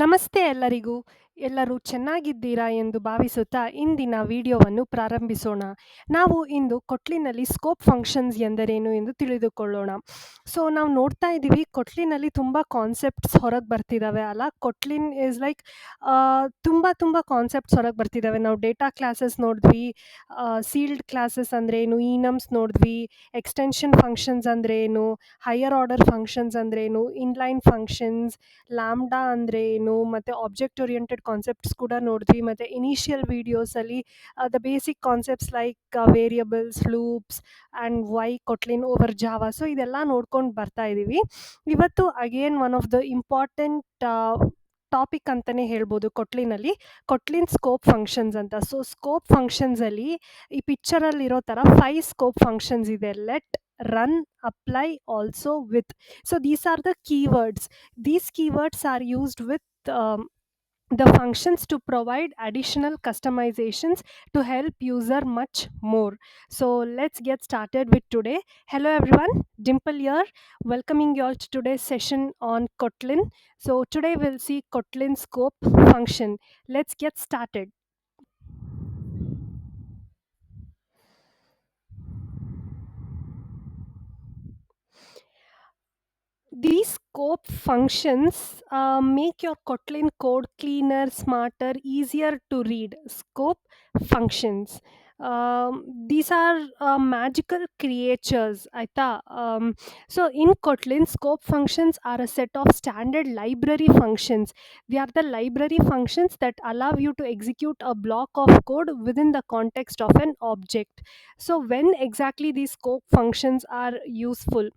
ನಮಸ್ತೆ ಎಲ್ಲರಿಗೂ. ಎಲ್ಲರೂ ಚೆನ್ನಾಗಿದ್ದೀರಾ ಎಂದು ಭಾವಿಸುತ್ತಾ ಇಂದಿನ ವಿಡಿಯೋವನ್ನು ಪ್ರಾರಂಭಿಸೋಣ. ನಾವು ಇಂದು ಕೊಟ್ಲಿನಲ್ಲಿ ಸ್ಕೋಪ್ ಫಂಕ್ಷನ್ಸ್ ಎಂದರೇನು ಎಂದು ತಿಳಿದುಕೊಳ್ಳೋಣ. ನಾವು ನೋಡ್ತಾ ಇದ್ದೀವಿ ಕೊಟ್ಲಿನಲ್ಲಿ ತುಂಬ ಕಾನ್ಸೆಪ್ಟ್ಸ್ ಹೊರಗೆ ಬರ್ತಿದ್ದಾವೆ ಅಲ್ಲ. ಕೊಟ್ಲಿನ್ ಈಸ್ ಲೈಕ್ ತುಂಬ ಕಾನ್ಸೆಪ್ಟ್ಸ್ ಹೊರಗೆ ಬರ್ತಿದ್ದಾವೆ. ನಾವು ಡೇಟಾ ಕ್ಲಾಸಸ್ ನೋಡಿದ್ವಿ, ಸೀಲ್ಡ್ ಕ್ಲಾಸಸ್ ಅಂದರೆ ಏನು, ಈನಮ್ಸ್ ನೋಡಿದ್ವಿ, ಎಕ್ಸ್ಟೆನ್ಷನ್ ಫಂಕ್ಷನ್ಸ್ ಅಂದರೆ ಏನು, ಹೈಯರ್ ಆರ್ಡರ್ ಫಂಕ್ಷನ್ಸ್ ಅಂದರೆ ಏನು, ಇನ್ಲೈನ್ ಫಂಕ್ಷನ್ಸ್, ಲ್ಯಾಂಬ್ಡಾ ಅಂದರೆ ಏನು, ಮತ್ತು ಆಬ್ಜೆಕ್ಟ್ ಓರಿಯೆಂಟೆಡ್ ಕಾನ್ಸೆಪ್ಟ್ಸ್ ಕೂಡ ನೋಡಿದ್ವಿ. ಮತ್ತು ಇನಿಷಿಯಲ್ ವೀಡಿಯೋಸಲ್ಲಿ the basic concepts like variables, loops and why Kotlin over Java. So ಇದೆಲ್ಲ ನೋಡ್ಕೊಂಡು ಬರ್ತಾ ಇದ್ದೀವಿ. ಇವತ್ತು again one of the important topic ಅಂತಲೇ ಹೇಳ್ಬೋದು ಕೊಟ್ಲಿನಲ್ಲಿ, ಕೊಟ್ಲಿನ್ ಸ್ಕೋಪ್ ಫಂಕ್ಷನ್ಸ್ ಅಂತ. ಸೊ ಸ್ಕೋಪ್ ಫಂಕ್ಷನ್ಸಲ್ಲಿ ಈ ಪಿಕ್ಚರಲ್ಲಿರೋ ಥರ 5 ಸ್ಕೋಪ್ ಫಂಕ್ಷನ್ಸ್ ಇದೆ: let, run, apply, also, with. So these are the keywords. These keywords are used with the functions to provide additional customizations to help user much more. So let's get started with today. Hello everyone, Dimple here, welcoming you all to today's session on Kotlin. So today we'll see Kotlin scope function. Let's get started. These scope functions make your Kotlin code cleaner, smarter, easier to read. Scope functions. These are magical creatures. Aita. So in Kotlin, scope functions are a set of standard library functions. They are the library functions that allow you to execute a block of code within the context of an object. So when exactly these scope functions are useful?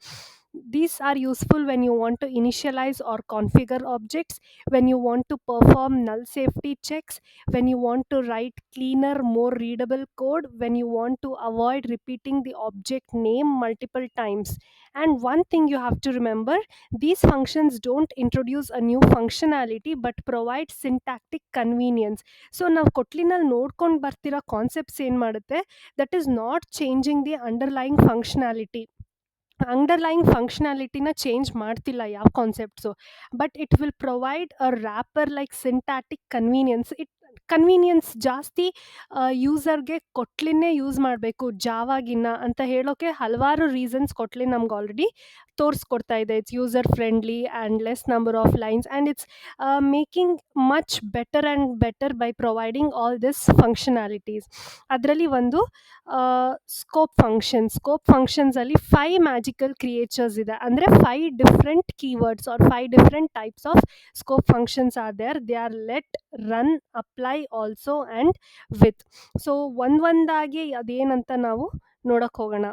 These are useful when you want to initialize or configure objects, when you want to perform null safety checks, when you want to write cleaner, more readable code, when you want to avoid repeating the object name multiple times. And one thing you have to remember, these functions don't introduce a new functionality but provide syntactic convenience. So ನಾವು ಕೊಟ್ಲಿನಲ್ಲಿ ನೋಡ್ಕೊಂಡು ಬರ್ತಿರೋ concepts ಏನು ಮಾಡುತ್ತೆ, that is not changing the underlying functionality. Underline ಫಂಕ್ಷನಾಲಿಟಿನ change ಮಾಡ್ತಿಲ್ಲ ಯಾವ concepts, but it will provide a wrapper like syntactic convenience. Convenience ಜಾಸ್ತಿ ಯೂಸರ್ಗೆ ಕೊಟ್ಲಿನ್ನೇ ಯೂಸ್ ಮಾಡಬೇಕು ಜಾವಾಗಿನ್ನ ಅಂತ ಹೇಳೋಕ್ಕೆ ಹಲವಾರು ರೀಸನ್ಸ್ ಕೊಟ್ಲಿನ್ ನಮ್ಗೆ ಆಲ್ರೆಡಿ ತೋರಿಸ್ಕೊಡ್ತಾ ಇದೆ. It's user friendly and less number of lines and it's making much better and better by providing all this functionalities. ಅದರಲ್ಲಿ ಒಂದು ಸ್ಕೋಪ್ ಫಂಕ್ಷನ್ಸಲ್ಲಿ 5 ಮ್ಯಾಜಿಕಲ್ ಕ್ರಿಯೇಚರ್ಸ್ ಇದೆ. ಅಂದರೆ 5 different keywords or 5 different types of scope functions are there. They are let, run, apply, also and with. So ಒಂದೊಂದಾಗಿ ಅದೇನಂತ ನಾವು ನೋಡೋಕ್ಕೆ ಹೋಗೋಣ.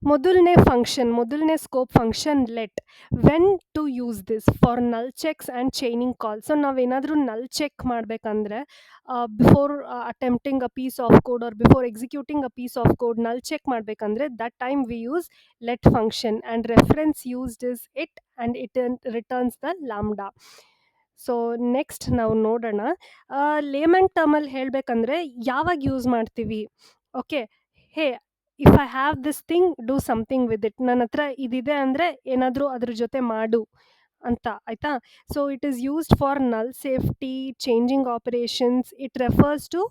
ಮೊದಲನೇ scope function let. When to use this? For null checks and chaining call. So ನಾವೇನಾದರೂ null check ಮಾಡಬೇಕಂದ್ರೆ before attempting a piece of code or before executing a piece of code null check ಮಾಡಬೇಕಂದ್ರೆ that time we use let function and reference used is it and it returns the lambda. So next ನಾವು ನೋಡೋಣ. Layman ಟರ್ಮಲ್ಲಿ ಹೇಳಬೇಕಂದ್ರೆ ಯಾವಾಗ use ಮಾಡ್ತೀವಿ? Okay, hey, if I have this thing, do something with it. ನನ್ನ ಹತ್ರ ಇದಿದೆ ಅಂದರೆ ಏನಾದರೂ ಅದ್ರ ಜೊತೆ ಮಾಡು ಅಂತ, ಆಯಿತಾ? So it is used for null safety, changing operations. It refers to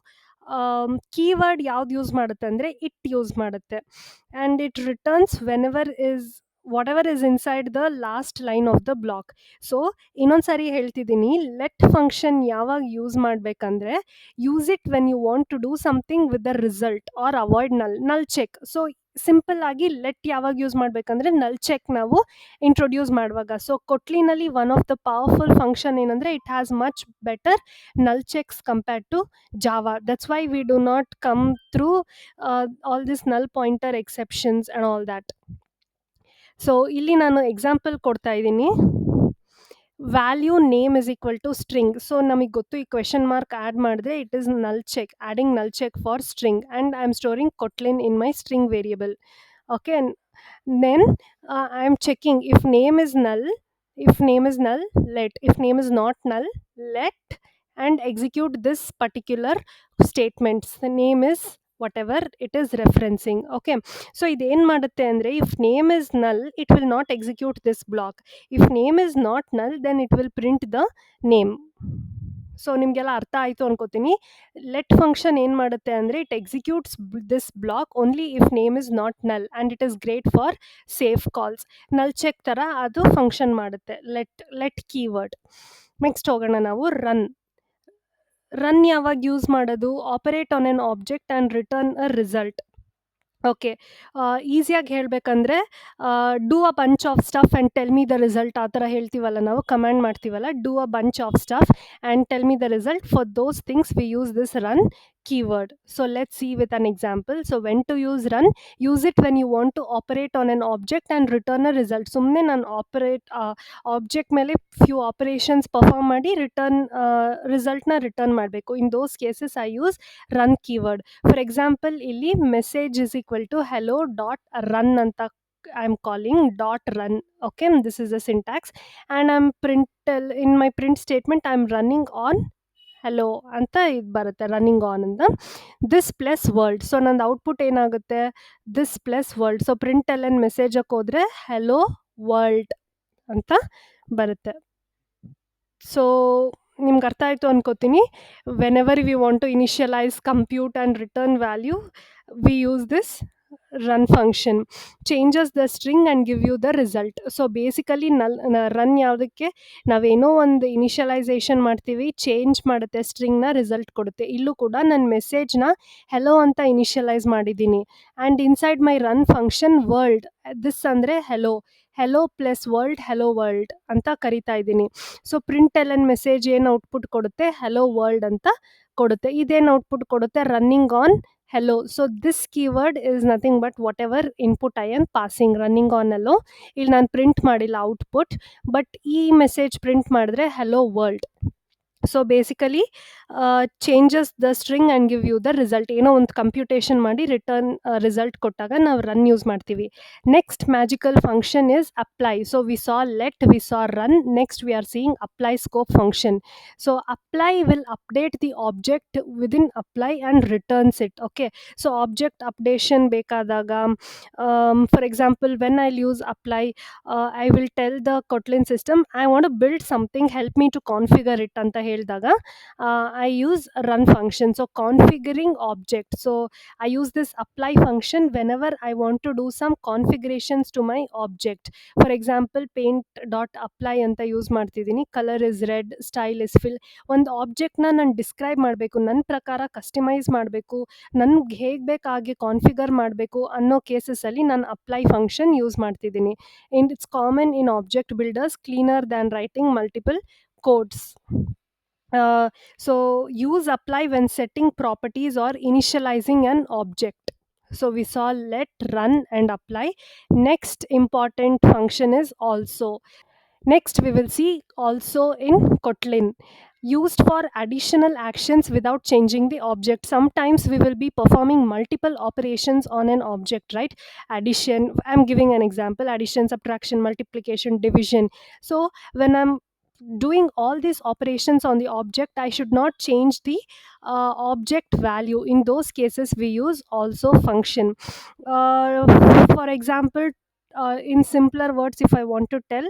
keyword ಯಾವ್ದು ಯೂಸ್ ಮಾಡುತ್ತೆ ಅಂದರೆ ಇಟ್ ಯೂಸ್ ಮಾಡುತ್ತೆ. And it returns whenever is what is inside the last line of the block. So ಇನ್ನೊಂದು ಸಾರಿ ಹೇಳ್ತಿದ್ದೀನಿ, let function ಯಾವಾಗ use ಮಾಡಬೇಕಂದ್ರೆ use it when you want to do something with the result or avoid null check. So simple ಆಗಿ let ಯಾವಾಗ use ಮಾಡಬೇಕಂದ್ರೆ ನಲ್ check ನಾವು ಇಂಟ್ರೊಡ್ಯೂಸ್ ಮಾಡುವಾಗ. ಸೊ ಕೊಟ್ಲಿನಲ್ಲಿ one of the powerful function ಏನಂದರೆ it has much better null checks compared to Java. That's why we do not come through all this null pointer exceptions and all that. So ಇಲ್ಲಿ ನಾನು example ಕೊಡ್ತಾ ಇದ್ದೀನಿ. Value name is equal to string. So ನಮಗೆ ಗೊತ್ತು, ಈ question mark add ಮಾಡಿದ್ರೆ it is null check, adding null check for string, and I am storing ಕೊಟ್ಲಿನ್ in my string variable. Okay, then I am checking if name is null. If name is null, let. If name is not null, let, and execute this particular statements. The name is whatever it is referencing. Okay, so ಇದೇನ್ ಮಾಡುತ್ತೆ ಅಂದ್ರೆ if name is null it will not execute this block. If name is not null then it will print the name. So ನಿಮಗೆಲ್ಲ ಅರ್ಥ ಆಯಿತು ಅನ್ಕೋತೀನಿ. Let function ಏನು ಮಾಡುತ್ತೆ ಅಂದರೆ it executes this block only if name is not null and it is great for safe calls. Null check ಥರ ಅದು function ಮಾಡುತ್ತೆ ಲೆಟ್ ಕೀವರ್ಡ್. ನೆಕ್ಸ್ಟ್ ಹೋಗೋಣ ನಾವು ರನ್ ಯಾವಾಗ ಯೂಸ್ ಮಾಡೋದು? Operate on an object and return a result. Okay, ಈಸಿಯಾಗಿ ಹೇಳಬೇಕಂದ್ರೆ do a bunch of stuff and tell me the result ಆ ಥರ ಹೇಳ್ತೀವಲ್ಲ, ನಾವು ಕಮ್ಯಾಂಡ್ ಮಾಡ್ತೀವಲ್ಲ, do a bunch of stuff and tell me the result. For those things we use this run keyword. So let's see with an example. So when to use run? Use it when you want to operate on an object and return a result. ಸುಮ್ಮನೆ ನಾನು object ಮೇಲೆ few operations perform ಮಾಡಿ ರಿಸಲ್ಟ್ನ return ಮಾಡಬೇಕು. In those cases I use run keyword. For example ಇಲ್ಲಿ message is equal to hello dot run ಅಂತ I'm calling dot run. Okay, this is the syntax, and in my print statement I'm running on hello ಅಂತ ಇದು ಬರುತ್ತೆ, running on ಅಂತ. This plus world. So ನಂದು output ಏನಾಗುತ್ತೆ? This plus world. So print LN ಮೆಸೇಜಕ್ಕೆ ಹೋದರೆ hello world ಅಂತ ಬರುತ್ತೆ. ಸೊ ನಿಮ್ಗೆ ಅರ್ಥ ಆಯಿತು ಅನ್ಕೋತೀನಿ. Whenever we want to initialise, compute and return value, we use this run function. Changes the string and give you the result. So basically run ಯಾವುದಕ್ಕೆ? ನಾವೇನೋ ಒಂದು ಇನಿಷಿಯಲೈಸೇಷನ್ ಮಾಡ್ತೀವಿ, ಚೇಂಜ್ ಮಾಡುತ್ತೆ, ಸ್ಟ್ರಿಂಗ್ನ ರಿಸಲ್ಟ್ ಕೊಡುತ್ತೆ. ಇಲ್ಲೂ ಕೂಡ ನನ್ನ ಮೆಸೇಜ್ನ ಹೆಲೋ ಅಂತ ಇನಿಷಿಯಲೈಸ್ ಮಾಡಿದ್ದೀನಿ. And inside my run function world, this ಅಂದರೆ hello plus world, hello world ಅಂತ ಕರಿತಾ ಇದ್ದೀನಿ. ಸೊ ಪ್ರಿಂಟ್ ಎಲ್ಎನ್ ಮೆಸೇಜ್ ಏನು ಔಟ್ಪುಟ್ ಕೊಡುತ್ತೆ? ಹೆಲೋ ವರ್ಲ್ಡ್ ಅಂತ ಕೊಡುತ್ತೆ. ಇದೇನು ಔಟ್ಪುಟ್ ಕೊಡುತ್ತೆ? Running on hello. So this keyword is nothing but whatever input I am passing. running on hello, ಇಲ್ಲಿ ನಾನು ಪ್ರಿಂಟ್ ಮಾಡಿಲ್ಲ ಔಟ್ಪುಟ್, ಬಟ್ ಈ ಮೆಸೇಜ್ ಪ್ರಿಂಟ್ ಮಾಡಿದ್ರೆ hello world. So basically changes the string and give you the result. ಏನೋ ಒಂದು computation ಮಾಡಿ return result ಕೊಟ್ಟಾಗ ನಾವು ರನ್ ಯೂಸ್ ಮಾಡ್ತೀವಿ. Next magical function is apply. So we saw let, we saw run, next we are seeing apply scope function. So apply will update the object within apply and returns it. Okay, so object updation ಬೇಕಾದಾಗ, for example when I use apply, I will tell the Kotlin system I want to build something, help me to configure it ಅಂತ ಹೇಳಿದಾಗ I use run function. So configuring object. So I use this apply function whenever I want to do some configurations to my object. For example, paint.apply ಅಂತ use ಮಾಡ್ತಿದ್ದೀನಿ. Colour is red, style is fill. ಒಂದು ಆಬ್ಜೆಕ್ಟ್ನ ನಾನು describe ಮಾಡಬೇಕು, ನನ್ನ ಪ್ರಕಾರ customise ಮಾಡಬೇಕು, ನನಗೆ ಹೇಗೆ ಬೇಕಾಗಿ ಕಾನ್ಫಿಗರ್ ಮಾಡಬೇಕು ಅನ್ನೋ ಕೇಸಸಲ್ಲಿ ನಾನು ಅಪ್ಲೈ ಫಂಕ್ಷನ್ ಯೂಸ್ ಮಾಡ್ತಿದ್ದೀನಿ. And it's common in object builders, cleaner than writing multiple codes. So use apply when setting properties or initializing an object. So we saw let, run and apply. Next important function is also. Next we will see also in Kotlin, used for additional actions without changing the object. Sometimes we will be performing multiple operations on an object, right? Addition, I'm giving an example, addition, subtraction, multiplication, division. So when I'm doing all these operations on the object, I should not change the object value. In those cases we use also function. For example, in simpler words, if I want to tell,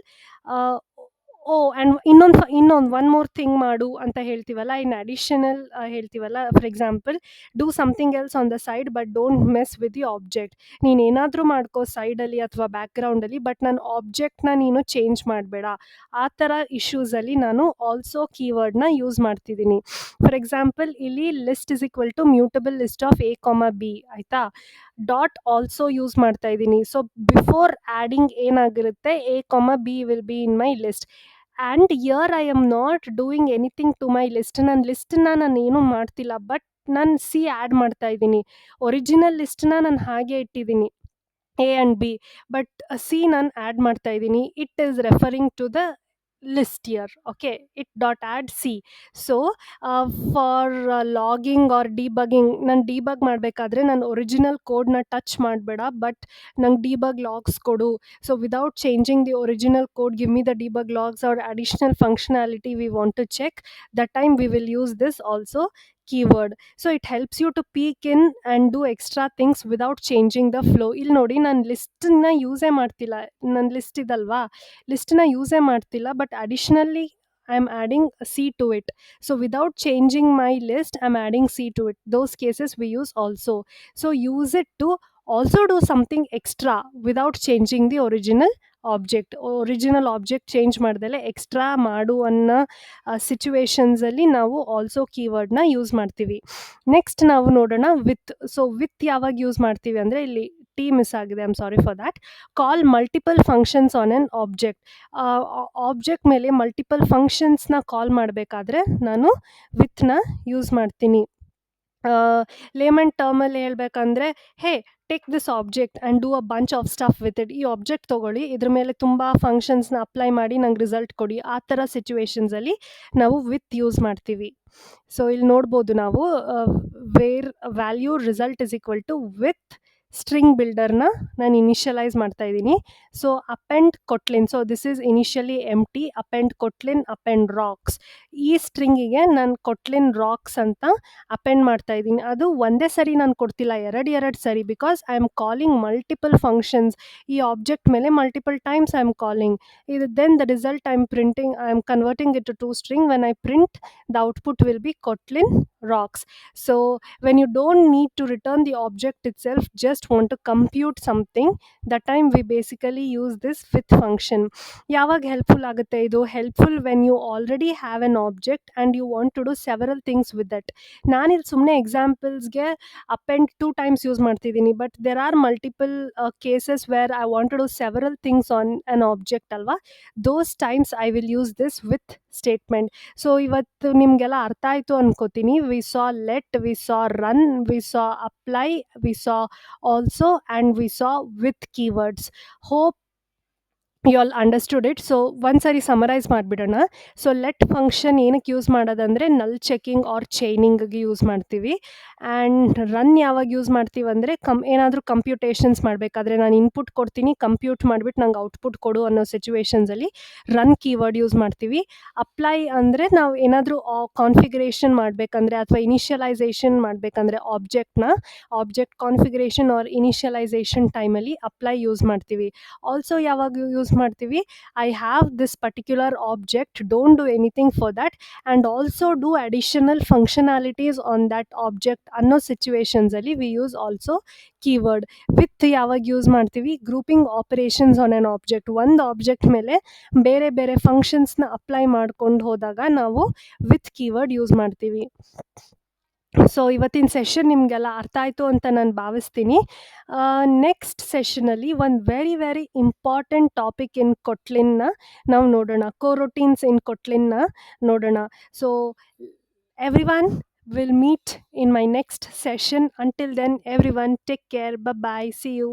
and ಇನ್ನೊಂದು one more thing ಮಾಡು ಅಂತ ಹೇಳ್ತೀವಲ್ಲ, in additional ಹೇಳ್ತೀವಲ್ಲ, for example, do something else on the side but don't mess with the object. ನೀನು ಏನಾದರೂ ಮಾಡ್ಕೋ ಸೈಡಲ್ಲಿ ಅಥವಾ ಬ್ಯಾಕ್ಗ್ರೌಂಡಲ್ಲಿ, ಬಟ್ ನನ್ನ ಆಬ್ಜೆಕ್ಟ್ನ ನೀನು ಚೇಂಜ್ ಮಾಡಬೇಡ. ಆ ಥರ ಇಶ್ಯೂಸಲ್ಲಿ ನಾನು ಆಲ್ಸೋ ಕೀವರ್ಡ್ನ ಯೂಸ್ ಮಾಡ್ತಿದ್ದೀನಿ. ಫಾರ್ ಎಕ್ಸಾಂಪಲ್, ಇಲ್ಲಿ list is equal to mutable list of A, B, ಆಯಿತಾ? ಡಾಟ್ ಆಲ್ಸೋ ಯೂಸ್ ಮಾಡ್ತಾ ಇದ್ದೀನಿ. ಸೊ ಬಿಫೋರ್ ಆ್ಯಡಿಂಗ್ ಏನಾಗಿರುತ್ತೆ, A, B will be in my list. And here I am not doing anything to my list. ನನ್ನ ಲಿಸ್ಟನ್ನ ನಾನು ಏನೂ ಮಾಡ್ತಿಲ್ಲ, but ನಾನು ಸಿ ಆ್ಯಡ್ ಮಾಡ್ತಾ ಇದ್ದೀನಿ. ಒರಿಜಿನಲ್ ಲಿಸ್ಟನ್ನ ನಾನು ಹಾಗೆ ಇಟ್ಟಿದ್ದೀನಿ A and B, but C ನಾನು ಆ್ಯಡ್ ಮಾಡ್ತಾ ಇದ್ದೀನಿ. It is referring to the list here. Okay, it dot add C. So for logging or debugging, ನಾನು ಡಿಬಗ್ ಮಾಡಬೇಕಾದ್ರೆ ನಾನು ಒರಿಜಿನಲ್ ಕೋಡ್ನ ಟಚ್ ಮಾಡಬೇಡ, ಬಟ್ ನಂಗೆ ಡಿಬಗ್ ಲಾಗ್ಸ್ ಕೊಡು. So without changing the original code, give me the debug logs or additional functionality we want to check. That time we will use this also keyword. So it helps you to peek in and do extra things without changing the flow. ಇಲ್ಲಿ ನೋಡಿ ನಾನು ಲಿಸ್ಟನ್ನ ಯೂಸೇ ಮಾಡ್ತಿಲ್ಲ. ನನ್ನ list ಇದಲ್ವಾ, ಲಿಸ್ಟನ್ನ ಯೂಸೇ ಮಾಡ್ತಿಲ್ಲ, but additionally I am adding C to it. So without changing my list I am adding C to it. Those cases we use also. So use it to also do something extra without changing the original object change ಮಾಡ್ದಲೆ extra ಮಾಡು ಅನ್ನೋ ಸಿಚುವೇಶನ್ಸಲ್ಲಿ ನಾವು also ಕೀವರ್ಡ್ನ use ಮಾಡ್ತೀವಿ. Next ನಾವು ನೋಡೋಣ with. So with ಯಾವಾಗ ಯೂಸ್ ಮಾಡ್ತೀವಿ ಅಂದರೆ, ಇಲ್ಲಿ ಟಿ ಮಿಸ್ ಆಗಿದೆ, I am sorry for that. Call multiple functions on an object. Object ಮೇಲೆ ಮಲ್ಟಿಪಲ್ ಫಂಕ್ಷನ್ಸ್ನ ಕಾಲ್ ಮಾಡಬೇಕಾದ್ರೆ ನಾನು ವಿತ್ನ ಯೂಸ್ ಮಾಡ್ತೀನಿ. ಲೇಮನ್ ಟರ್ಮಲ್ಲಿ ಹೇಳ್ಬೇಕಂದ್ರೆ, hey take this object and do a bunch of stuff with it. ಈ ಆಬ್ಜೆಕ್ಟ್ ತೊಗೊಳ್ಳಿ, ಇದ್ರ ಮೇಲೆ ತುಂಬ ಫಂಕ್ಷನ್ಸ್ನ ಅಪ್ಲೈ ಮಾಡಿ ನಂಗೆ ರಿಸಲ್ಟ್ ಕೊಡಿ. ಆ ಥರ ಸಿಚುವೇಶನ್ಸಲ್ಲಿ ನಾವು ವಿತ್ ಯೂಸ್ ಮಾಡ್ತೀವಿ. ಸೊ ಇಲ್ಲಿ ನೋಡ್ಬೋದು ನಾವು, where value result is equal to with string ಬಿಲ್ಡರ್ನ ನಾನು ಇನಿಷಿಯಲೈಸ್ ಮಾಡ್ತಾ ಇದ್ದೀನಿ. So append Kotlin. So this is initially empty. Append Kotlin, append rocks. ಈ ಸ್ಟ್ರಿಂಗಿಗೆ ನಾನು ಕೊಟ್ಲಿನ್ ರಾಕ್ಸ್ ಅಂತ ಅಪೆಂಡ್ ಮಾಡ್ತಾ ಇದ್ದೀನಿ. ಅದು ಒಂದೇ ಸರಿ ನಾನು ಕೊಡ್ತಿಲ್ಲ, ಎರಡು ಸರಿ, because I am calling multiple functions. ಈ ಆಬ್ಜೆಕ್ಟ್ ಮೇಲೆ multiple times I am calling. ಇದು then the result I am converting it to string. When I print, the output will be Kotlin rocks. So when you don't need to return the object itself, just want to compute something, that time we basically use this with function. ಯಾವಾಗ helpful ಆಗುತ್ತೆ ಇದು? Helpful when you already have an object and you want to do several things with that. ನಾನಿಲ್ಲಿ ಸುಮ್ಮನೆ ಎಕ್ಸಾಂಪಲ್ಸ್ಗೆ append 2 times use ಮಾಡ್ತಿದ್ದೀನಿ, but there are multiple cases where I want to do several things on an object ಅಲ್ವಾ. Those times I will use this with statement. So ಇವತ್ತು ನಿಮಗೆಲ್ಲ ಅರ್ಥ ಆಯಿತು ಅನ್ಕೋತೀನಿ. We saw let, we saw run, we saw apply, V saw also, and we saw with keywords. Hope you all understood it. So ಒಂದ್ಸರಿ summarise ಮಾಡಿಬಿಡೋಣ. So let function ಏನಕ್ಕೆ use ಮಾಡೋದಂದರೆ, null checking or ಚೈನಿಂಗ್ಗೆ use ಮಾಡ್ತೀವಿ. And run ಯಾವಾಗ use ಮಾಡ್ತೀವಿ ಅಂದರೆ, ಏನಾದರೂ ಕಂಪ್ಯೂಟೇಷನ್ಸ್ ಮಾಡಬೇಕಾದ್ರೆ ನಾನು ಇನ್ಪುಟ್ ಕೊಡ್ತೀನಿ, ಕಂಪ್ಯೂಟ್ ಮಾಡಿಬಿಟ್ಟು ನಂಗೆ ಔಟ್ಪುಟ್ ಕೊಡು ಅನ್ನೋ ಸಿಚುವೇಶನ್ಸಲ್ಲಿ ರನ್ ಕೀವರ್ಡ್ ಯೂಸ್ ಮಾಡ್ತೀವಿ. ಅಪ್ಲೈ ಅಂದರೆ ನಾವು ಏನಾದರೂ ಕಾನ್ಫಿಗರೇಷನ್ ಮಾಡಬೇಕಂದ್ರೆ ಅಥವಾ ಇನಿಷಿಯಲೈಸೇಷನ್ ಮಾಡಬೇಕಂದ್ರೆ ಆಬ್ಜೆಕ್ಟ್ ಕಾನ್ಫಿಗರೇಷನ್ ಆರ್ ಇನಿಷಿಯಲೈಸೇಷನ್ ಟೈಮಲ್ಲಿ ಅಪ್ಲೈ ಯೂಸ್ ಮಾಡ್ತೀವಿ. ಆಲ್ಸೋ ಯಾವಾಗ ಯೂಸ್ ಮಾಡ್ತೀವಿ, I have this particular object, don't do anything for that and also do additional functionalities on that object ಅನ್ನೋ ಸಿಚುವೇಶನ್ಸಲ್ಲಿ we use also keyword. With ಯಾವಾಗ use ಮಾಡ್ತೀವಿ, grouping operations on on object. ಒಂದು object ಮೇಲೆ ಬೇರೆ ಬೇರೆ ಫಂಕ್ಷನ್ಸ್ನ ಅಪ್ಲೈ ಮಾಡ್ಕೊಂಡು ಹೋದಾಗ ನಾವು ವಿತ್ ಕೀವರ್ಡ್ ಯೂಸ್ ಮಾಡ್ತೀವಿ. ಸೊ ಇವತ್ತಿನ ಸೆಷನ್ ನಿಮಗೆಲ್ಲ ಅರ್ಥ ಆಯಿತು ಅಂತ ನಾನು ಭಾವಿಸ್ತೀನಿ. ನೆಕ್ಸ್ಟ್ ಸೆಷನಲ್ಲಿ ಒಂದು ವೆರಿ ಇಂಪಾರ್ಟೆಂಟ್ ಟಾಪಿಕ್ ಇನ್ ಕೊಟ್ಲಿನ್ನ ನಾವು ನೋಡೋಣ. ಕೋರೊಟೀನ್ಸ್ ಇನ್ ಕೊಟ್ಲಿನ್ನ ನೋಡೋಣ. So everyone will meet in my next session. Until then everyone take care, bye, see you.